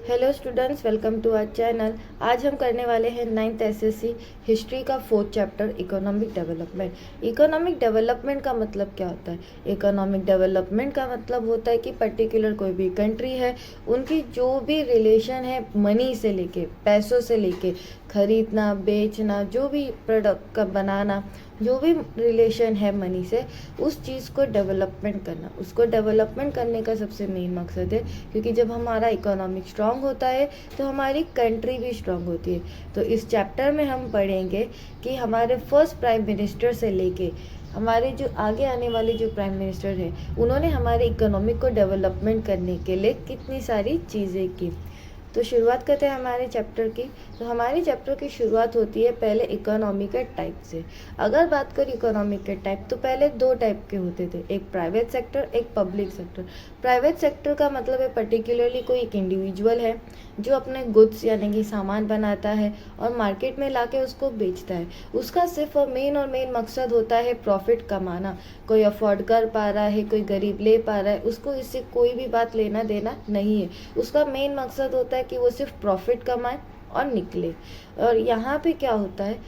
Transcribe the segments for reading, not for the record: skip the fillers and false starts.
Hello students, welcome to our channel. आज हम करने वाले हैं 9th एसएससी हिस्ट्री का 4th chapter economic development. Economic development का मतलब क्या होता है? इकोनॉमिक डेवलपमेंट का मतलब होता है कि पर्टिकुलर कोई भी कंट्री है, उनकी जो भी रिलेशन है मनी से लेके, पैसों से लेके, खरीदना बेचना, जो भी प्रोडक्ट का बनाना, जो भी रिलेशन है मनी से, उस चीज़ को डेवलपमेंट करना। उसको डेवलपमेंट करने का सबसे मेन मकसद है, क्योंकि जब हमारा इकोनॉमिक स्ट्रांग होता है तो हमारी कंट्री भी स्ट्रांग होती है। तो इस चैप्टर में हम पढ़ेंगे कि हमारे फर्स्ट प्राइम मिनिस्टर से लेके हमारे जो आगे आने वाले जो प्राइम मिनिस्टर हैं, उन्होंने हमारे इकोनॉमिक को डेवलपमेंट करने के लिए कितनी सारी चीज़ें की। तो शुरुआत करते हैं हमारे चैप्टर की। तो हमारे चैप्टर की शुरुआत होती है पहले इकोनॉमी के टाइप से। अगर बात करें इकोनॉमी के टाइप, तो पहले दो टाइप के होते थे, एक प्राइवेट सेक्टर, एक पब्लिक सेक्टर। प्राइवेट सेक्टर का मतलब है पर्टिकुलरली कोई एक इंडिविजुअल है जो अपने गुड्स यानी कि सामान बनाता है और मार्केट में लाके उसको बेचता है। उसका सिर्फ और मेन मकसद होता है प्रॉफिट कमाना। कोई अफोर्ड कर पा रहा है, कोई गरीब ले पा रहा है, उसको इससे कोई भी बात लेना देना नहीं है। उसका मेन मकसद होता है कि वो सिर्फ प्रॉफिट कमाए और निकले। और यहाँ पे क्या होता है,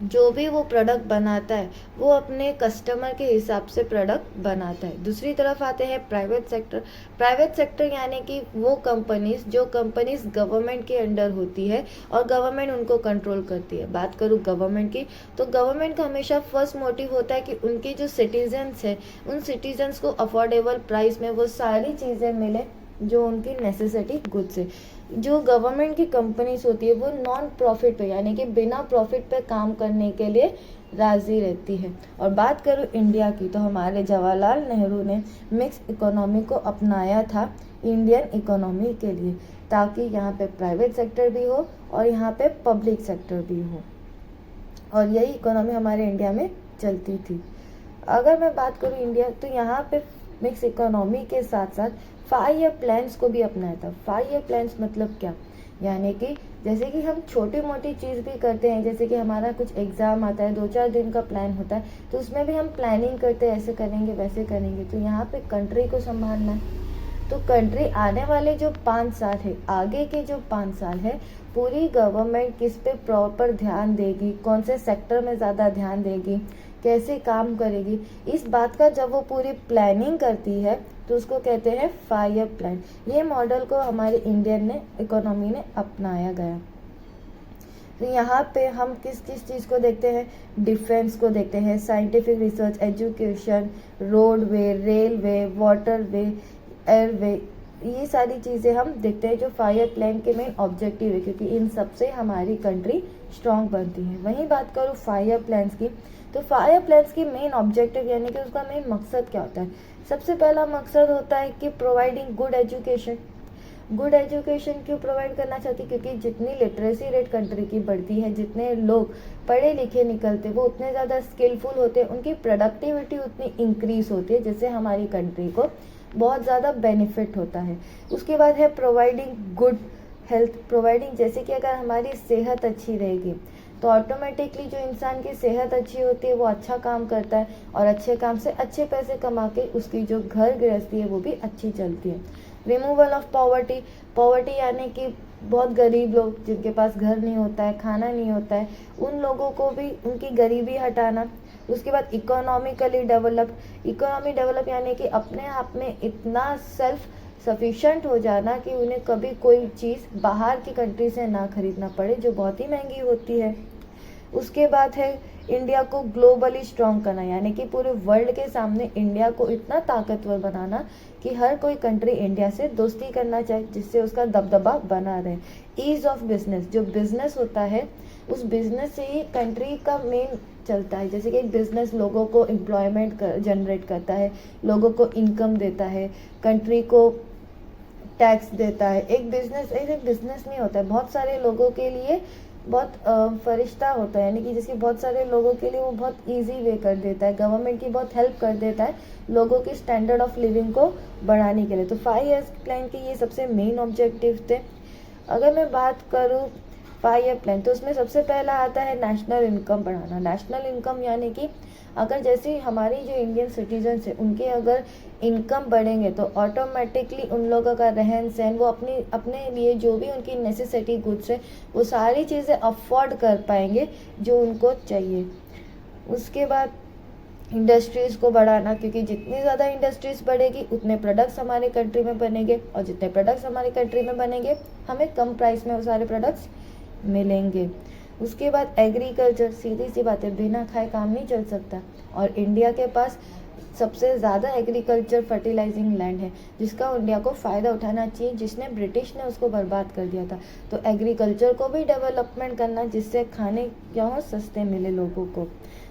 जो भी वो प्रोडक्ट बनाता है वो अपने कस्टमर के हिसाब से प्रोडक्ट बनाता है। दूसरी तरफ आते हैं प्राइवेट सेक्टर। प्राइवेट सेक्टर यानी कि वो कंपनीज जो कंपनीज गवर्नमेंट के अंडर होती है और गवर्नमेंट उनको कंट्रोल करती है। बात करूँ गवर्नमेंट की, तो गवर्नमेंट का हमेशा फर्स्ट मोटिव होता है कि उनके जो सिटीजन्स हैं, उन सिटीजन्स को अफोर्डेबल प्राइस में वो सारी चीज़ें मिले जो उनकी नेसेसिटी गुड्स है। जो गवर्नमेंट की कंपनीज होती है वो नॉन प्रॉफिट पे यानी कि बिना प्रॉफिट पे काम करने के लिए राजी रहती है। और बात करूँ इंडिया की, तो हमारे जवाहरलाल नेहरू ने मिक्स इकोनॉमी को अपनाया था इंडियन इकोनॉमी के लिए, ताकि यहाँ पे प्राइवेट सेक्टर भी हो और यहाँ पे पब्लिक सेक्टर भी हो, और यही इकोनॉमी हमारे इंडिया में चलती थी। अगर मैं बात करूँ इंडिया, तो यहाँ पे मिक्स इकोनॉमी के साथ साथ 5 ईयर प्लान्स को भी अपनाया था। 5 ईयर प्लान्स मतलब क्या, यानी कि जैसे कि हम छोटी मोटी चीज़ भी करते हैं, जैसे कि हमारा कुछ एग्ज़ाम आता है, 2-4 दिन का प्लान होता है, तो उसमें भी हम प्लानिंग करते हैं, ऐसे करेंगे वैसे करेंगे। तो यहाँ पे कंट्री को संभालना है, तो कंट्री आने वाले जो 5 साल है, आगे के जो 5 साल है, पूरी गवर्नमेंट किस पे प्रॉपर ध्यान देगी, कौन से सेक्टर में ज़्यादा ध्यान देगी, कैसे काम करेगी, इस बात का जब वो पूरी प्लानिंग करती है तो उसको कहते हैं 5 ईयर प्लान। ये मॉडल को हमारे इंडियन ने इकोनॉमी ने अपनाया गया। तो यहाँ पे हम किस किस चीज़ को देखते हैं, डिफेंस को देखते हैं, scientific research, education, roadway, railway, waterway, airway, ये सारी चीज़ें हम देखते हैं जो 5 ईयर प्लान के मेन ऑब्जेक्टिव है, क्योंकि इन सब से हमारी कंट्री स्ट्रांग बनती है। वहीं बात करूँ 5 ईयर प्लान्स की, तो 5 ईयर प्लान्स की मेन ऑब्जेक्टिव यानी कि उसका मेन मकसद क्या होता है। सबसे पहला मकसद होता है कि providing good education. Good education क्यों प्रोवाइड करना चाहती है, क्योंकि जितनी लिटरेसी रेट कंट्री की बढ़ती है, जितने लोग पढ़े लिखे निकलते वो उतने ज़्यादा स्किलफुल होते हैं, उनकी प्रोडक्टिविटी उतनी इंक्रीज होती है, जिससे हमारी कंट्री को बहुत ज़्यादा बेनिफिट होता है। उसके बाद है प्रोवाइडिंग गुड हेल्थ। प्रोवाइडिंग जैसे कि अगर हमारी सेहत अच्छी रहेगी तो ऑटोमेटिकली जो इंसान की सेहत अच्छी होती है वो अच्छा काम करता है, और अच्छे काम से अच्छे पैसे कमा के उसकी जो घर गृहस्थी है वो भी अच्छी चलती है। Removal of poverty. पॉवर्टी यानी कि बहुत गरीब लोग जिनके पास घर नहीं होता है, खाना नहीं होता है, उन लोगों को भी उनकी गरीबी हटाना। उसके बाद इकोनॉमिकली डेवलप। इकोनॉमी डेवलप यानी कि अपने आप में इतना सेल्फ सफिशेंट हो जाना कि उन्हें कभी कोई चीज़ बाहर की कंट्री से ना खरीदना पड़े जो बहुत ही महंगी होती है। उसके बाद है इंडिया को ग्लोबली स्ट्रॉन्ग करना, यानी कि पूरे वर्ल्ड के सामने इंडिया को इतना ताकतवर बनाना कि हर कोई कंट्री इंडिया से दोस्ती करना चाहे, जिससे उसका दबदबा बना रहे। Ease of business. जो बिजनेस होता है उस बिजनेस से ही कंट्री का मेन चलता है। जैसे कि एक बिजनेस लोगों को एम्प्लॉयमेंट जनरेट करता है, लोगों को इनकम देता है, कंट्री को टैक्स देता है। एक बिजनेस नहीं होता है, बहुत सारे लोगों के लिए बहुत फरिश्ता होता है, यानी कि जिसकी बहुत सारे लोगों के लिए वो बहुत इजी वे कर देता है, गवर्नमेंट की बहुत हेल्प कर देता है लोगों की स्टैंडर्ड ऑफ लिविंग को बढ़ाने के लिए। तो 5 ईयर्स प्लान के ये सबसे मेन ऑब्जेक्टिव थे। अगर मैं बात करूँ 5 ईयर प्लान, तो उसमें सबसे पहला आता है नेशनल इनकम बढ़ाना। नेशनल इनकम यानी कि अगर जैसे हमारी जो इंडियन सिटीजन्स है उनके अगर इनकम बढ़ेंगे तो ऑटोमेटिकली उन लोगों का रहन सहन, वो अपने लिए जो भी उनकी नेसेसिटी गुड्स है वो सारी चीज़ें अफोर्ड कर पाएंगे जो उनको चाहिए। उसके बाद इंडस्ट्रीज़ को बढ़ाना, क्योंकि जितनी ज़्यादा इंडस्ट्रीज़ बढ़ेगी उतने प्रोडक्ट्स हमारे कंट्री में बनेंगे, और जितने प्रोडक्ट्स हमारी कंट्री में बनेंगे हमें कम प्राइस में वो सारे प्रोडक्ट्स मिलेंगे। उसके बाद एग्रीकल्चर, सीधी सी बात है, बिना खाए काम नहीं चल सकता, और इंडिया के पास सबसे ज़्यादा एग्रीकल्चर फर्टिलाइजिंग लैंड है जिसका इंडिया को फ़ायदा उठाना चाहिए, जिसने ब्रिटिश ने उसको बर्बाद कर दिया था। तो एग्रीकल्चर को भी डेवलपमेंट करना जिससे खाने क्या हो सस्ते मिले लोगों को।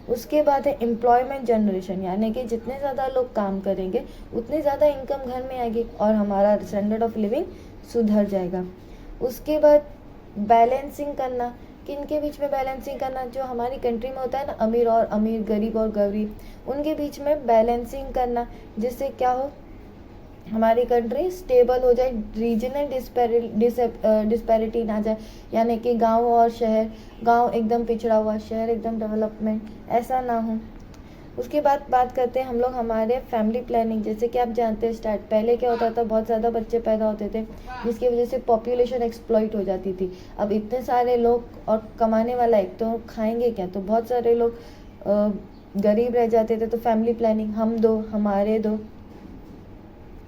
उसके बाद है एम्प्लॉयमेंट जनरेशन, यानी कि जितने ज़्यादा लोग काम करेंगे उतनी ज़्यादा इनकम घर में आएगी और हमारा स्टैंडर्ड ऑफ लिविंग सुधर जाएगा। उसके बाद बैलेंसिंग करना, किन के बीच में बैलेंसिंग करना, जो हमारी कंट्री में होता है ना अमीर और अमीर, गरीब और गरीब, उनके बीच में बैलेंसिंग करना, जिससे क्या हो हमारी कंट्री स्टेबल हो जाए, रीजनल डिस्पैरिटी ना जाए, यानी कि गांव और शहर, गांव एकदम पिछड़ा हुआ, शहर एकदम डेवलपमेंट, ऐसा ना हो। उसके बाद बात करते हैं हम लोग हमारे फैमिली प्लानिंग। जैसे कि आप जानते हैं पहले क्या होता था, बहुत ज़्यादा बच्चे पैदा होते थे जिसकी वजह से पॉपुलेशन एक्सप्लॉइट हो जाती थी। अब इतने सारे लोग और कमाने वाला एक, तो खाएंगे क्या, तो बहुत सारे लोग गरीब रह जाते थे। तो फैमिली प्लानिंग, हम दो हमारे दो,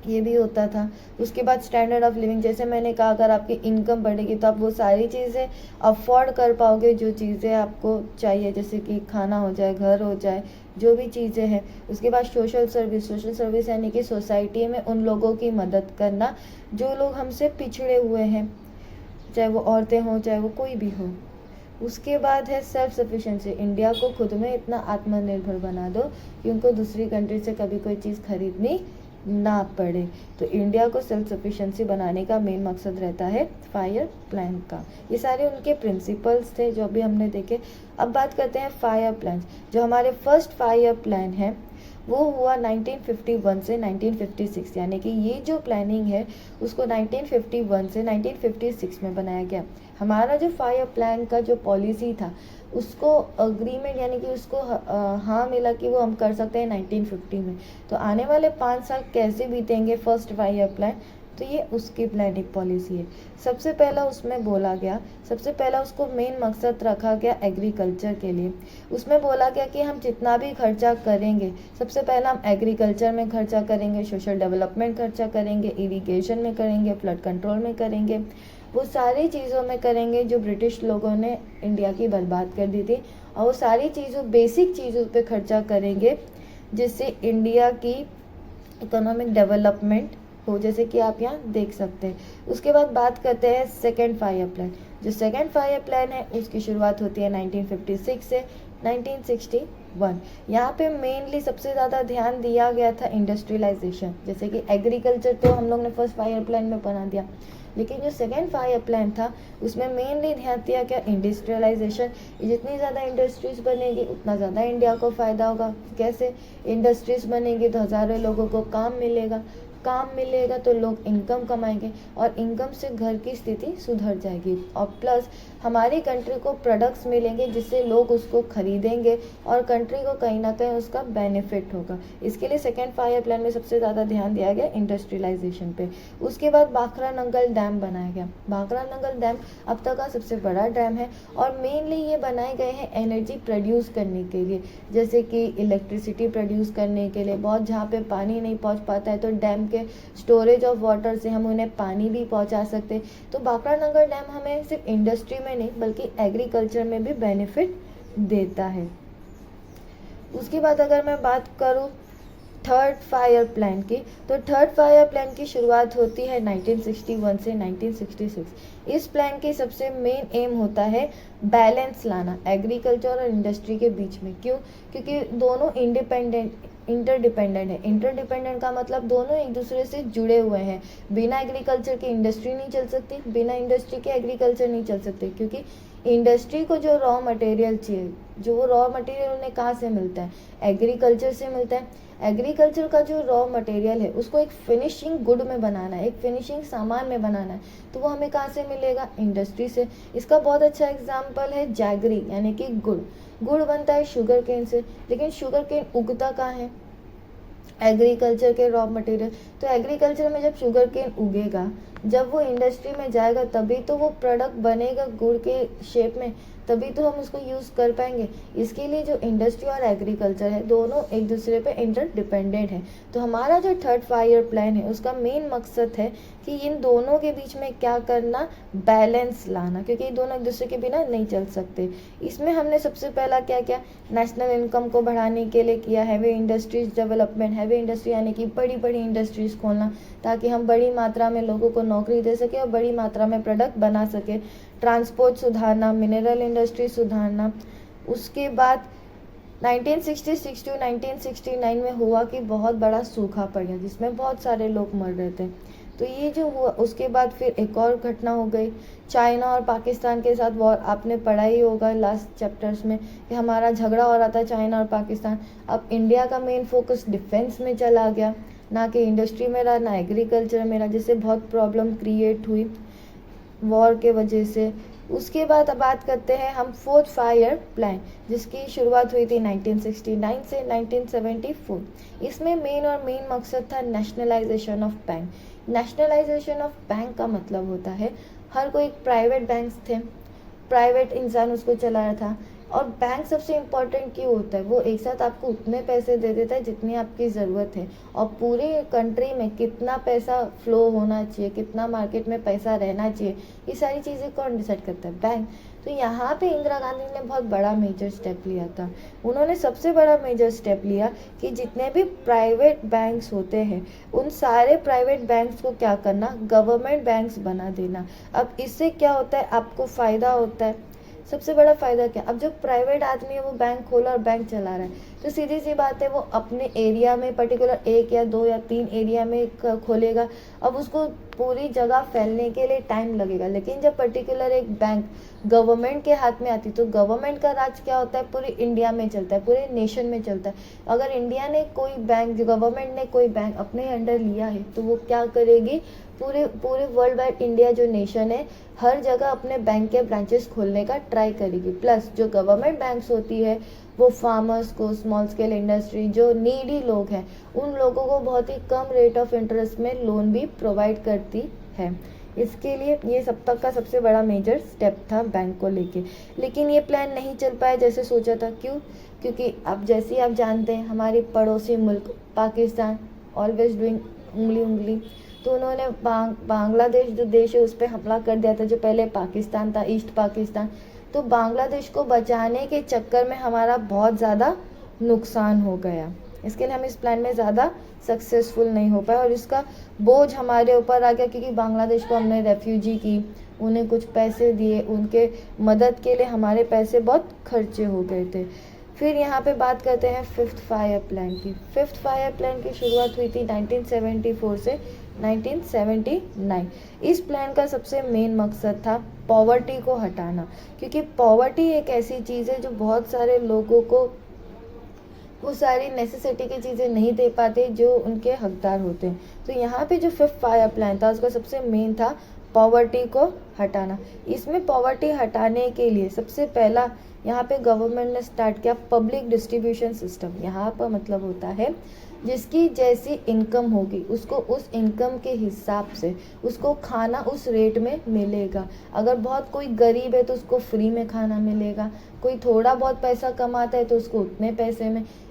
ये भी होता था। उसके बाद स्टैंडर्ड ऑफ लिविंग, जैसे मैंने कहा अगर आपकी इनकम बढ़ेगी तो आप वो सारी चीज़ें अफोर्ड कर पाओगे जो चीज़ें आपको चाहिए, जैसे कि खाना हो जाए, घर हो जाए, जो भी चीज़ें हैं। उसके बाद सोशल सर्विस यानी कि सोसाइटी में उन लोगों की मदद करना जो लोग हमसे पिछड़े हुए हैं, चाहे वो औरतें हों चाहे वो कोई भी हो। उसके बाद है सेल्फ सफिशेंसी, इंडिया को खुद में इतना आत्मनिर्भर बना दो कि उनको दूसरी कंट्री से कभी कोई चीज़ खरीदनी ना पड़े। तो इंडिया को सेल्फ सफिशिएंसी बनाने का मेन मकसद रहता है 5 ईयर प्लान का। ये सारे उनके प्रिंसिपल्स थे जो अभी हमने देखे। अब बात करते हैं 5 ईयर प्लान। जो हमारे फर्स्ट 5 ईयर प्लान है वो हुआ 1951 से 1956, यानी कि ये जो प्लानिंग है उसको 1951 से 1956 में बनाया गया। हमारा जो 5 ईयर प्लान का जो पॉलिसी था उसको अग्रीमेंट यानी कि उसको हाँ मिला कि वो हम कर सकते हैं 1950 में। तो आने वाले 5 साल कैसे बीतेंगे फर्स्ट 5 ईयर प्लान, तो ये उसकी प्लानिंग पॉलिसी है। सबसे पहला उसमें बोला गया, सबसे पहला उसको मेन मकसद रखा गया एग्रीकल्चर के लिए। उसमें बोला गया कि हम जितना भी खर्चा करेंगे सबसे पहला हम एग्रीकल्चर में खर्चा करेंगे, सोशल डेवलपमेंट खर्चा करेंगे, इरिगेशन में करेंगे, फ्लड कंट्रोल में करेंगे, वो सारी चीज़ों में करेंगे जो ब्रिटिश लोगों ने इंडिया की बर्बाद कर दी थी। और वो सारी चीज़ों बेसिक चीज़ों पे खर्चा करेंगे जिससे इंडिया की इकोनॉमिक डेवलपमेंट हो, जैसे कि आप यहाँ देख सकते हैं। उसके बाद बात करते हैं सेकेंड 5 ईयर प्लान। जो सेकेंड 5 ईयर प्लान है उसकी शुरुआत होती है 1956 से 1961। यहाँ पे मेनली सबसे ज़्यादा ध्यान दिया गया था इंडस्ट्रियलाइजेशन। जैसे कि एग्रीकल्चर तो हम लोग ने फर्स्ट 5 ईयर प्लान में बना दिया, लेकिन जो सेकेंड 5 ईयर प्लान था उसमें मेनली ध्यान दिया गया इंडस्ट्रियलाइजेशन। जितनी ज़्यादा इंडस्ट्रीज़ बनेगी उतना ज़्यादा इंडिया को फ़ायदा होगा। कैसे इंडस्ट्रीज़ बनेंगी तो हज़ारों लोगों को काम मिलेगा, काम मिलेगा तो लोग इनकम कमाएंगे और इनकम से घर की स्थिति सुधर जाएगी, और प्लस हमारी कंट्री को प्रोडक्ट्स मिलेंगे जिससे लोग उसको खरीदेंगे और कंट्री को कहीं ना कहीं उसका बेनिफिट होगा। इसके लिए सेकेंड 5 ईयर प्लान में सबसे ज़्यादा ध्यान दिया गया इंडस्ट्रियलाइजेशन पे। उसके बाद भाखरा नंगल डैम बनाया गया। भाखरा नंगल डैम अब तक का सबसे बड़ा डैम है और मेनली ये बनाए गए हैं एनर्जी प्रोड्यूस करने के लिए, जैसे कि इलेक्ट्रिसिटी प्रोड्यूस करने के लिए। बहुत जहाँ पे पानी नहीं पहुँच पाता है तो डैम के स्टोरेज ऑफ वाटर से हम उन्हें पानी भी पहुंचा सकते। तो भाखरा नंगल डैम हमें सिर्फ इंडस्ट्री में नहीं बल्कि एग्रीकल्चर में भी बेनिफिट देता है। उसके बाद अगर मैं बात करूं थर्ड 5 ईयर प्लान की, तो थर्ड 5 ईयर प्लान की शुरुआत होती है 1961 से 1966। इस प्लान की सबसे मेन एम होता है बैलेंस लाना एग्रीकल्चर और इंडस्ट्री के बीच में। क्यों? क्योंकि दोनों इंटरडिपेंडेंट है। इंटरडिपेंडेंट का मतलब दोनों एक दूसरे से जुड़े हुए हैं। बिना एग्रीकल्चर के इंडस्ट्री नहीं चल सकती, बिना इंडस्ट्री के एग्रीकल्चर नहीं चल सकते, क्योंकि इंडस्ट्री को जो रॉ मटेरियल चाहिए, जो वो रॉ मटेरियल उन्हें कहाँ से मिलता है, एग्रीकल्चर से मिलता है। एग्रीकल्चर का जो रॉ मटेरियल है उसको एक फिनिशिंग गुड में बनाना है, एक फिनिशिंग सामान में बनाना है, तो वो हमें कहाँ से मिलेगा, इंडस्ट्री से। इसका बहुत अच्छा एग्जाम्पल है जैगरी यानी कि गुड़। गुड़ बनता है शुगर केन से, लेकिन शुगर केन उगता कहाँ है, एग्रीकल्चर के रॉ मटेरियल। तो एग्रीकल्चर में जब शुगर केन उगेगा, जब वो इंडस्ट्री में जाएगा, तभी तो वो प्रोडक्ट बनेगा गुड़ के शेप में, तभी तो हम उसको यूज़ कर पाएंगे। इसके लिए जो इंडस्ट्री और एग्रीकल्चर है दोनों एक दूसरे पे इंटरडिपेंडेंट है। तो हमारा जो थर्ड 5 ईयर प्लान है उसका मेन मकसद है कि इन दोनों के बीच में क्या करना, बैलेंस लाना, क्योंकि ये दोनों एक दूसरे के बिना नहीं चल सकते। इसमें हमने सबसे पहला क्या किया, नेशनल इनकम को बढ़ाने के लिए किया heavy industries development. Heavy industry यानी कि बड़ी बड़ी इंडस्ट्रीज खोलना, ताकि हम बड़ी मात्रा में लोगों को नौकरी दे सके और बड़ी मात्रा में प्रोडक्ट बना सके। ट्रांसपोर्ट सुधारना, मिनरल इंडस्ट्री सुधारना। उसके बाद 1966 टू 1969 में हुआ कि बहुत बड़ा सूखा पड़ गया जिसमें बहुत सारे लोग मर रहे थे। तो ये जो हुआ, उसके बाद फिर एक और घटना हो गई, चाइना और पाकिस्तान के साथ वॉर। आपने पढ़ा ही होगा लास्ट चैप्टर्स में कि हमारा झगड़ा हो रहा था चाइना और पाकिस्तान। अब इंडिया का मेन फोकस डिफेंस में चला गया, ना कि इंडस्ट्री में रहा, ना एग्रीकल्चर में रहा, जिससे बहुत प्रॉब्लम क्रिएट हुई वॉर के वजह से। उसके बाद अब बात करते हैं हम फोर्थ 5 ईयर प्लान, जिसकी शुरुआत हुई थी 1969 से 1974। इसमें मेन मकसद था nationalisation of bank. Nationalisation of bank का मतलब होता है, हर कोई प्राइवेट बैंक थे, प्राइवेट इंसान उसको चला रहा था। और बैंक सबसे इम्पोर्टेंट क्यों होता है, वो एक साथ आपको उतने पैसे दे देता है जितनी आपकी ज़रूरत है, और पूरी कंट्री में कितना पैसा फ्लो होना चाहिए, कितना मार्केट में पैसा रहना चाहिए, ये सारी चीज़ें कौन डिसाइड करता है, बैंक। तो यहाँ पे इंदिरा गांधी ने बहुत बड़ा मेजर स्टेप लिया था। उन्होंने सबसे बड़ा मेजर स्टेप लिया कि जितने भी प्राइवेट बैंक्स होते हैं उन सारे प्राइवेट बैंक्स को क्या करना, गवर्नमेंट बैंक्स बना देना। अब इससे क्या होता है, आपको फ़ायदा होता है। सबसे बड़ा फ़ायदा क्या, अब जो प्राइवेट आदमी है वो बैंक खोला और बैंक चला रहा है, तो सीधी सी बात है वो अपने एरिया में पर्टिकुलर 1 या 2 या 3 एरिया में खोलेगा। अब उसको पूरी जगह फैलने के लिए टाइम लगेगा। लेकिन जब पर्टिकुलर एक बैंक गवर्नमेंट के हाथ में आती, तो गवर्नमेंट का राज क्या होता है, पूरे इंडिया में चलता है, पूरे नेशन में चलता है। अगर इंडिया ने कोई बैंक, गवर्नमेंट ने कोई बैंक अपने अंडर लिया है, तो वो क्या करेगी, पूरे पूरे वर्ल्ड वाइड इंडिया जो नेशन है हर जगह अपने बैंक के ब्रांचेस खोलने का ट्राई करेगी। प्लस जो गवर्नमेंट बैंक्स होती है वो फार्मर्स को, स्मॉल स्केल इंडस्ट्री, जो नीडी लोग हैं उन लोगों को बहुत ही कम रेट ऑफ इंटरेस्ट में लोन भी प्रोवाइड करती है। इसके लिए ये सब तक का सबसे बड़ा मेजर स्टेप था बैंक को लेके। लेकिन ये प्लान नहीं चल पाया जैसे सोचा था। क्यों? क्योंकि अब जैसे ही आप जानते हैं हमारी पड़ोसी मुल्क पाकिस्तान ऑलवेज डूइंग उंगली, तो उन्होंने बांग्लादेश जो देश है उस पर हमला कर दिया था, जो पहले पाकिस्तान था, ईस्ट पाकिस्तान। तो बांग्लादेश को बचाने के चक्कर में हमारा बहुत ज़्यादा नुकसान हो गया। इसके लिए हम इस प्लान में ज़्यादा सक्सेसफुल नहीं हो पाए और इसका बोझ हमारे ऊपर आ गया, क्योंकि बांग्लादेश को हमने रेफ्यूजी की, उन्हें कुछ पैसे दिए, उनके मदद के लिए हमारे पैसे बहुत खर्चे हो गए थे। फिर यहाँ पे बात करते हैं फिफ्थ 5 ईयर प्लान की। फिफ्थ 5 ईयर प्लान की शुरुआत हुई थी 1974 से 1979। इस प्लान का सबसे मेन मकसद था पॉवर्टी को हटाना, क्योंकि पॉवर्टी एक ऐसी चीज़ है जो बहुत सारे लोगों को वो सारी नेसेसिटी की चीज़ें नहीं दे पाते जो उनके हकदार होते हैं। तो यहाँ पे जो फिफ्थ 5 ईयर प्लान था उसका सबसे मेन था पॉवर्टी को हटाना। इसमें पॉवर्टी हटाने के लिए सबसे पहला यहाँ पे गवर्नमेंट ने स्टार्ट किया पब्लिक डिस्ट्रीब्यूशन सिस्टम। यहाँ पर मतलब होता है जिसकी जैसी इनकम होगी उसको उस इनकम के हिसाब से उसको खाना उस रेट में मिलेगा। अगर बहुत कोई गरीब है तो उसको फ्री में खाना मिलेगा, कोई थोड़ा बहुत पैसा कमाता है तो उसको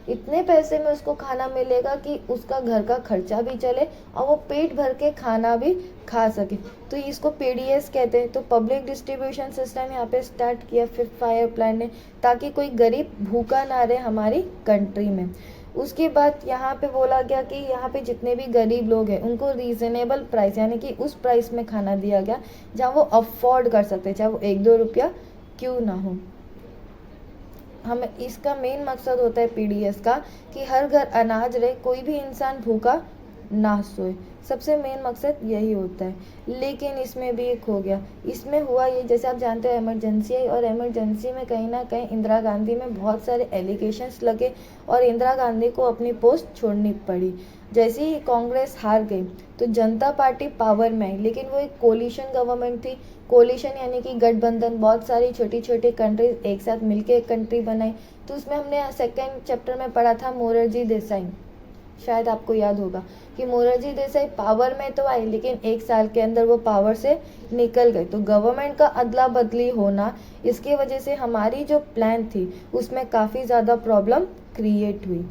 इतने पैसे में उसको खाना मिलेगा कि उसका घर का खर्चा भी चले और वो पेट भर के खाना भी खा सके। तो इसको पीडीएस कहते हैं। तो पब्लिक डिस्ट्रीब्यूशन सिस्टम यहाँ पे स्टार्ट किया फिफ्थ 5 ईयर प्लान ने, ताकि कोई गरीब भूखा ना रहे हमारी कंट्री में। उसके बाद यहाँ पे बोला गया कि यहाँ पे जितने भी गरीब लोग हैं उनको रीज़नेबल प्राइस यानी कि उस प्राइस में खाना दिया गया जहाँ वो अफोर्ड कर सकते, चाहे वो 1-2 रुपया क्यों ना हो। हमें इसका मेन मकसद होता है पीडीएस का कि हर घर अनाज रहे, कोई भी इंसान भूखा ना सोए, सबसे मेन मकसद यही होता है। लेकिन इसमें भी एक हो गया, इसमें हुआ ये, जैसे आप जानते हैं इमरजेंसी आई और इमरजेंसी में कहीं ना कहीं इंदिरा गांधी में बहुत सारे एलिगेशंस लगे और इंदिरा गांधी को अपनी पोस्ट छोड़नी पड़ी। जैसे ही कांग्रेस हार गई तो जनता पार्टी पावर में आई, लेकिन वो एक कोलिशन गवर्नमेंट थी। कोलिशन यानी कि गठबंधन, बहुत सारी छोटी छोटी कंट्रीज एक साथ मिलकर एक कंट्री बनाई। तो उसमें हमने सेकेंड चैप्टर में पढ़ा था मोरारजी देसाई, शायद आपको याद होगा कि मोरारजी देसाई पावर में तो आई लेकिन 1 साल के अंदर वो पावर से निकल गए। तो गवर्नमेंट का अदला बदली होना, इसकी वजह से हमारी जो प्लान थी उसमें काफ़ी ज़्यादा प्रॉब्लम क्रिएट हुई।